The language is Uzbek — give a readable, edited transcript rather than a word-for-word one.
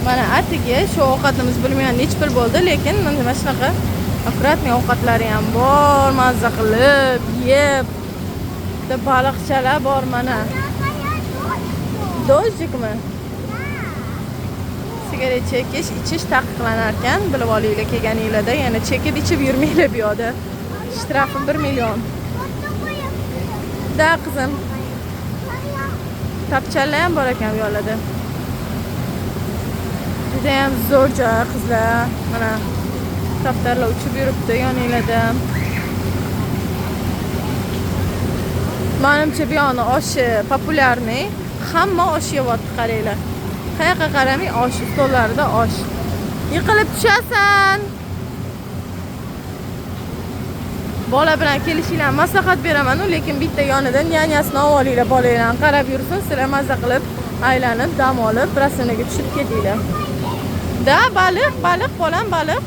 Mana atigi shu ovqatimiz bilmayman necha pul bo'ldi, lekin mana shunaqa akkuratniy ovqatlari ham bor, mazza qilib yeb. Bitta baliqchalar bor mana. Dojikmi? Sigaret chekish, ichish taqiqlanar ekan, bilib olinglar kelganinglarda, yana chekib ichib yurmanglar bu yoqda. Shtrafi 1 million. Da qizim. Tapchallar ham bor ekan bu yoqlarda. Juda ham zo'r joy qizlar. Mana kaptarlar uchib yuribdi yoninglarda. Menimcha bu yoqni oshi populyarniy. Hamma osh yeyapti, qaranglar. Qayoqqa qaramay osh, stollarida osh. Yiqilib tushasan. Bola bilan kelishinglar maslahat beraman, lekin bitta yonidan nyanyasini olib olinglar, bolalarni qarab yursin, sizlar mazza qilib, aylanib, dam olib, rasinaga tushib ketinglar. Da baliq, bolam baliq.